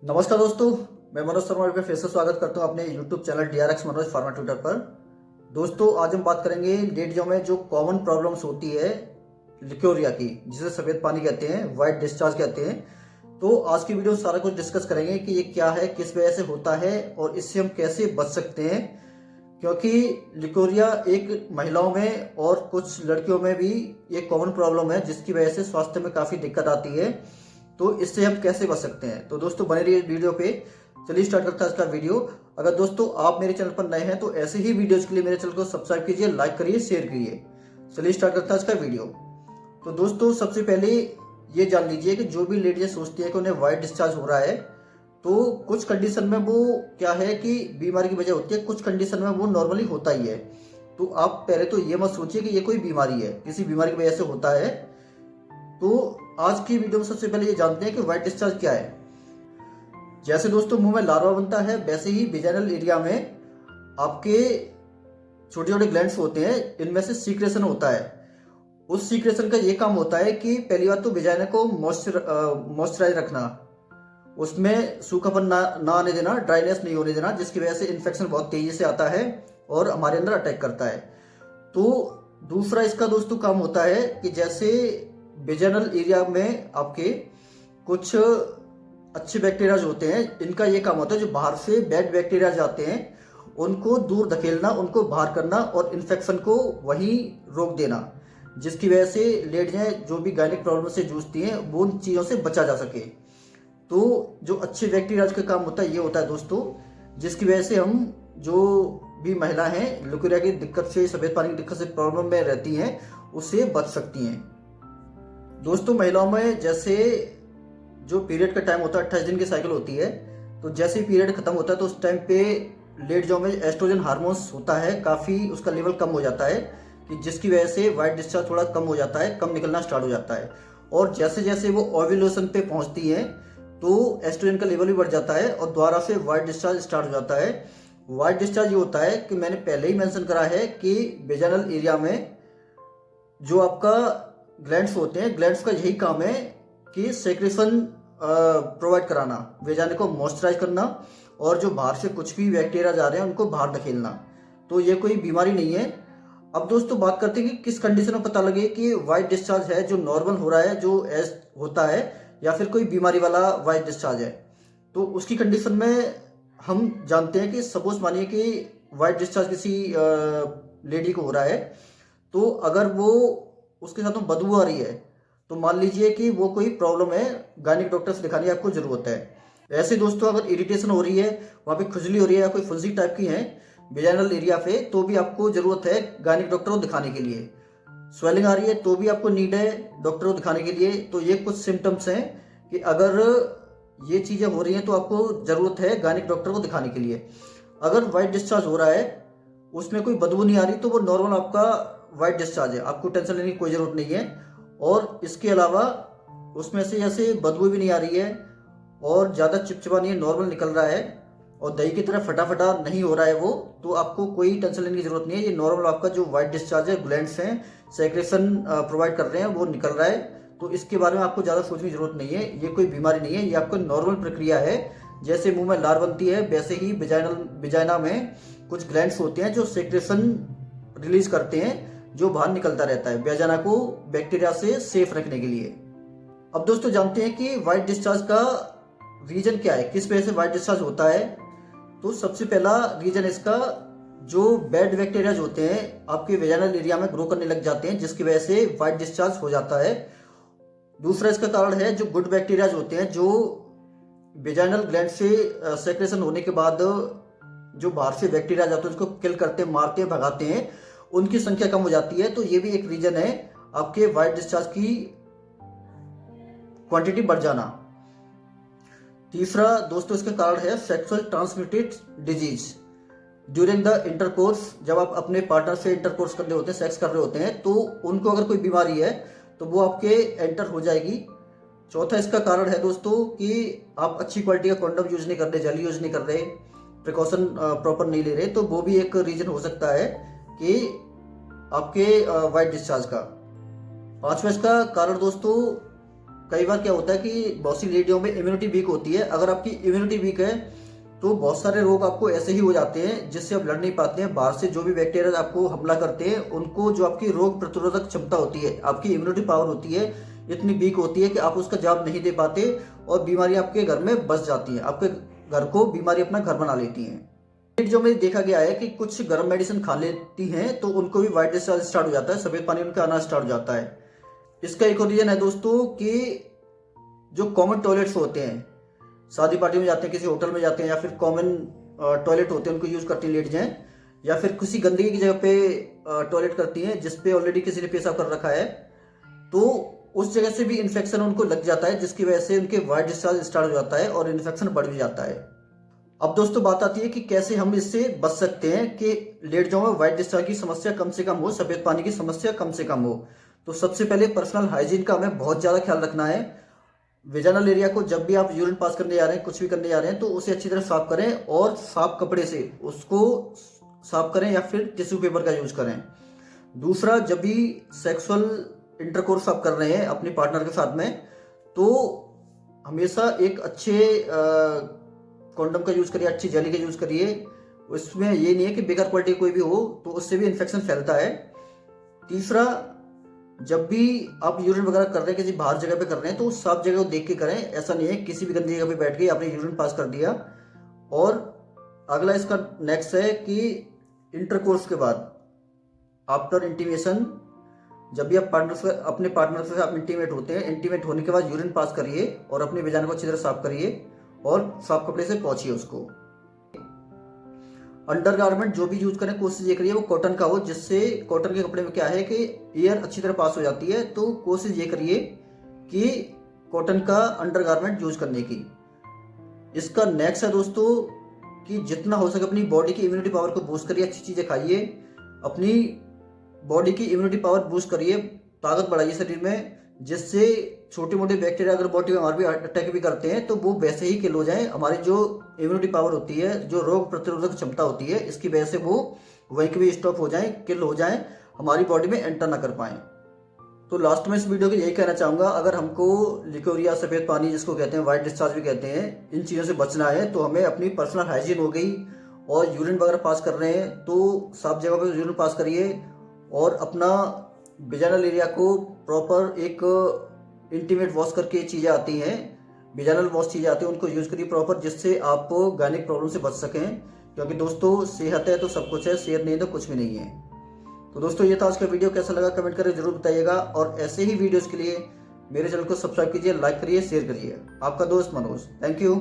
नमस्कार दोस्तों, मैं मनोज शर्मा का फिर से स्वागत करता हूं अपने YouTube channel DRX Manoj pharma Twitter पर। दोस्तों, आज हम बात करेंगे लेडियों में जो कॉमन प्रॉब्लम्स होती है लिकोरिया की, जिसे सफ़ेद पानी कहते हैं, वाइट डिस्चार्ज कहते हैं। तो आज की वीडियो में सारा कुछ डिस्कस करेंगे कि ये क्या है, किस वजह से होता है और इससे हम कैसे बच सकते हैं। क्योंकि लिकोरिया एक महिलाओं में और कुछ लड़कियों में भी एक कॉमन प्रॉब्लम है, जिसकी वजह से स्वास्थ्य में काफ़ी दिक्कत आती है। तो इससे हम कैसे बच सकते हैं, तो दोस्तों बने रहिए वीडियो पे। चलिए स्टार्ट करते हैं आज का वीडियो। अगर दोस्तों आप मेरे चैनल पर नए हैं तो ऐसे ही वीडियोज के लिए मेरे चैनल को सब्सक्राइब कीजिए, लाइक करिए, शेयर करिए। चलिए स्टार्ट करते हैं आज का वीडियो। तो दोस्तों सबसे पहले ये जान लीजिए कि जो भी लेडीज सोचती है कि उन्हें वाइट डिस्चार्ज हो रहा है, तो कुछ कंडीशन में वो क्या है कि बीमारी की वजह होती है, कुछ कंडीशन में वो नॉर्मली होता ही है। तो आप पहले तो ये मत सोचिए कि ये कोई बीमारी है, किसी बीमारी की वजह से होता है। तो आज की वीडियो में सबसे पहले ये जानते हैं कि वाइट डिस्चार्ज क्या है। जैसे दोस्तों मुंह में लार्वा बनता है, वैसे ही विजाइनल एरिया में आपके छोटे छोटे ग्लैंड्स होते हैं, इनमें से सीक्रेशन होता है। उस सीक्रेशन का ये काम होता है कि पहली बात तो विजाइना को मॉइस्चराइज रखना, उसमें सूखापन ना आने देना, ड्राइनेस नहीं होने देना, जिसकी वजह से इन्फेक्शन बहुत तेजी से आता है और हमारे अंदर अटैक करता है। तो दूसरा इसका दोस्तों काम होता है कि जैसे विजाइनल एरिया में आपके कुछ अच्छे बैक्टीरियाज होते हैं, इनका ये काम होता है जो बाहर से बैड बैक्टीरियाज आते हैं उनको दूर धकेलना, उनको बाहर करना और इन्फेक्शन को वहीं रोक देना, जिसकी वजह से लेडियाँ जो भी गायनिक प्रॉब्लम से जूझती हैं वो उन चीज़ों से बचा जा सके। तो जो अच्छे बैक्टीरियाज का काम होता है ये होता है दोस्तों, जिसकी वजह से हम जो भी महिला हैं लिकोरिया की दिक्कत से, सफ़ेद पानी की दिक्कत से प्रॉब्लम में रहती हैं, उससे बच सकती हैं। दोस्तों महिलाओं में जैसे जो पीरियड का टाइम होता है, 28 दिन की साइकिल होती है, तो जैसे ही पीरियड खत्म होता है तो उस टाइम पे लेडियों में एस्ट्रोजन हार्मोन्स होता है, काफ़ी उसका लेवल कम हो जाता है, कि जिसकी वजह से वाइट डिस्चार्ज थोड़ा कम हो जाता है, कम निकलना स्टार्ट हो जाता है। और जैसे जैसे वो ओव्यूलेशन पे पहुंचती हैं तो एस्ट्रोजन का लेवल भी बढ़ जाता है और दोबारा से वाइट डिस्चार्ज स्टार्ट हो जाता है। वाइट डिस्चार्ज ये होता है कि मैंने पहले ही मेंशन करा है कि वेजाइनल एरिया में जो आपका ग्लैंड्स होते हैं, ग्लैंड्स का यही काम है कि सेक्रेशन प्रोवाइड कराना, वेजाइना को मॉइस्चराइज करना और जो बाहर से कुछ भी बैक्टीरिया जा रहे हैं उनको बाहर धकेलना। तो ये कोई बीमारी नहीं है। अब दोस्तों बात करते हैं कि किस कंडीशन में पता लगे कि वाइट डिस्चार्ज है, जो नॉर्मल हो रहा है, जो एज होता है, या फिर कोई बीमारी वाला वाइट डिस्चार्ज है। तो उसकी कंडीशन में हम जानते हैं कि सपोज मानिए कि वाइट डिस्चार्ज किसी लेडी को हो रहा है, तो अगर वो उसके साथ में बदबू आ रही है तो मान लीजिए कि वो कोई प्रॉब्लम है, गायनिक डॉक्टर से दिखाने की आपको जरूरत है। ऐसे दोस्तों अगर इरिटेशन हो रही है, वहाँ पे खुजली हो रही है या कोई फुंसी टाइप की है विजाइनल एरिया पे, तो भी आपको जरूरत है गायनिक डॉक्टर को दिखाने के लिए। स्वेलिंग आ रही है तो भी आपको नीड है डॉक्टर को दिखाने के लिए। तो ये कुछ सिम्टम्स हैं कि अगर ये चीज़ें हो रही हैं तो आपको ज़रूरत है गायनिक डॉक्टर को दिखाने के लिए। अगर वाइट डिस्चार्ज हो रहा है, उसमें कोई बदबू नहीं आ रही, तो वो नॉर्मल आपका वाइट डिस्चार्ज है, आपको टेंशन लेने की कोई ज़रूरत नहीं है। और इसके अलावा उसमें से जैसे बदबू भी नहीं आ रही है और ज़्यादा चिपचिपा नहीं है, नॉर्मल निकल रहा है और दही की तरह फटाफटा नहीं हो रहा है वो, तो आपको कोई टेंशन लेने की ज़रूरत नहीं है। ये नॉर्मल आपका जो वाइट डिस्चार्ज है, ग्लैंड्स हैं सेक्रेशन प्रोवाइड कर रहे हैं, वो निकल रहा है। तो इसके बारे में आपको ज़्यादा सोचने की ज़रूरत नहीं है, ये कोई बीमारी नहीं है, ये आपका नॉर्मल प्रक्रिया है। जैसे मुंह में लार बनती है वैसे ही विजाइना में कुछ ग्लैंड्स होते हैं जो सेक्रेशन रिलीज करते हैं, जो बाहर निकलता रहता है वेजाइना को बैक्टीरिया से सेफ रखने के लिए। अब दोस्तों जानते हैं कि वाइट डिस्चार्ज का रीजन क्या है, किस वजह से वाइट डिस्चार्ज होता है। तो सबसे पहला रीजन इसका, जो बैड बैक्टीरियाज होते हैं आपके वेजाइनल एरिया में ग्रो करने लग जाते हैं, जिसकी वजह से वाइट डिस्चार्ज हो जाता है। दूसरा इसका कारण है जो गुड बैक्टीरियाज होते हैं, जो वेजाइनल ग्लैंड से सेक्रेशन होने के बाद जो बाहर से बैक्टीरिया जाते हैं उसको किल करते हैं, मारते हैं, भगाते हैं, उनकी संख्या कम हो जाती है। तो ये भी एक रीजन है आपके वाइट डिस्चार्ज की क्वांटिटी बढ़ जाना। तीसरा दोस्तों इसका कारण है sexual transmitted disease during the intercourse. जब आप अपने पार्टनर से इंटरकोर्स कर रहे होते हैं, सेक्स कर रहे होते हैं, तो उनको अगर कोई बीमारी है तो वो आपके एंटर हो जाएगी। चौथा इसका कारण है दोस्तों कि आप अच्छी क्वालिटी का कॉन्डम यूज नहीं कर रहे, जेल यूज नहीं कर रहे, प्रिकॉशन प्रॉपर नहीं ले रहे, तो वो भी एक रीजन हो सकता है कि आपके वाइट डिस्चार्ज का। पांचवा इसका कारण दोस्तों कई बार क्या होता है कि बहुत सी लेडियों में इम्यूनिटी वीक होती है। अगर आपकी इम्यूनिटी वीक है तो बहुत सारे रोग आपको ऐसे ही हो जाते हैं जिससे आप लड़ नहीं पाते हैं। बाहर से जो भी बैक्टीरिया आपको हमला करते हैं उनको जो आपकी रोग प्रतिरोधक क्षमता होती है, आपकी इम्यूनिटी पावर होती है, इतनी वीक होती है कि आप उसका जवाब नहीं दे पाते और बीमारी आपके घर में बस जाती है, आपके घर को बीमारी अपना घर बना लेती है। जो में देखा गया है कि कुछ गर्म मेडिसिन खा लेती हैं तो उनको भी व्हाइट डिस्चार्ज स्टार्ट हो जाता है, सफेद पानी उनका आना स्टार्ट हो जाता है। इसका एक और रीजन है दोस्तों कि जो कॉमन टॉयलेट्स होते हैं, शादी पार्टी में जाते हैं, किसी होटल में जाते हैं या फिर कॉमन टॉयलेट होते हैं उनको यूज करती हैं लेडीज हैं, या फिर किसी गंदगी की जगह पे टॉयलेट करती हैं जिसपे ऑलरेडी किसी ने पेशाब कर रखा है, तो उस जगह से भी इन्फेक्शन उनको लग जाता है जिसकी वजह से उनके व्हाइट डिस्चार्ज स्टार्ट हो जाता है और इन्फेक्शन बढ़ भी जाता है। अब दोस्तों बात आती है कि कैसे हम इससे बच सकते हैं कि लेडीजों में व्हाइट डिस्चार्ज की समस्या कम से कम हो, सफेद पानी की समस्या कम से कम हो। तो सबसे पहले पर्सनल हाइजीन का हमें बहुत ज्यादा ख्याल रखना है। वेजाइनल एरिया को जब भी आप यूरिन पास करने जा रहे हैं, कुछ भी करने जा रहे हैं, तो उसे अच्छी तरह साफ करें और साफ कपड़े से उसको साफ करें या फिर टिश्यू पेपर का यूज करें। दूसरा, जब भी सेक्सुअल इंटरकोर्स आप कर रहे हैं अपने पार्टनर के साथ में, तो हमेशा एक अच्छे कॉन्डम का यूज करिए, अच्छी जेली का यूज करिए। उसमें ये नहीं है कि बेकार क्वालिटी कोई भी हो, तो उससे भी इन्फेक्शन फैलता है। तीसरा, जब भी आप यूरिन वगैरह कर रहे हैं, किसी बाहर जगह पे कर रहे हैं, तो उस साफ जगह को देख के करें। ऐसा नहीं है किसी भी गंदी जगह पे बैठ के आपने यूरिन पास कर दिया। और अगला इसका नेक्स्ट है कि इंटरकोर्स के बाद आफ्टर इंटीमेशन, जब भी आप अपने पार्टनर से आप इंटीमेट होते हैं, इंटीमेट होने के बाद यूरिन पास करिए और अपने वेजाइना को अच्छी तरह साफ करिए और साफ कपड़े से पोंछिए उसको। अंडरगारमेंट जो भी यूज करें कोशिश ये करिए वो कॉटन का हो, जिससे कॉटन के कपड़े में क्या है कि एयर अच्छी तरह पास हो जाती है। तो कोशिश ये करिए कि कॉटन का अंडरगारमेंट यूज करने की। इसका नेक्स्ट है दोस्तों कि जितना हो सके अपनी बॉडी की इम्यूनिटी पावर को बूस्ट करिए, अच्छी चीजें खाइए, अपनी बॉडी की इम्यूनिटी पावर बूस्ट करिए, ताकत बढ़ाइए शरीर में, जिससे छोटे मोटे बैक्टीरिया अगर बॉडी में हमारे भी अटैक भी करते हैं तो वो वैसे ही किल हो जाए। हमारी जो इम्यूनिटी पावर होती है, जो रोग प्रतिरोधक क्षमता होती है, इसकी वजह से वो वहीं के भी स्टॉप हो जाए, किल हो जाए, हमारी बॉडी में एंटर ना कर पाए। तो लास्ट में इस वीडियो के यही कहना चाहूंगा, अगर हमको लिकोरिया, सफेद पानी जिसको कहते हैं, व्हाइट डिस्चार्ज भी कहते हैं, इन चीज़ों से बचना है तो हमें अपनी पर्सनल हाइजीन हो गई और यूरिन वगैरह पास कर रहे हैं तो साफ जगह पर यूरिन पास करिए और अपना वेजाइनल एरिया को प्रॉपर एक इंटीमेट वॉश करके चीज़ें आती हैं, वेजाइनल वॉश चीज़ें आती हैं, उनको यूज़ करिए प्रॉपर, जिससे आप गायनिक प्रॉब्लम से बच सकें। क्योंकि दोस्तों सेहत है तो सब कुछ है, सेहत नहीं है तो कुछ भी नहीं है। तो दोस्तों ये था आज का वीडियो, कैसा लगा कमेंट करके जरूर बताइएगा और ऐसे ही वीडियोज़ के लिए मेरे चैनल को सब्सक्राइब कीजिए, लाइक करिए, शेयर करिए। आपका दोस्त मनोज, थैंक यू।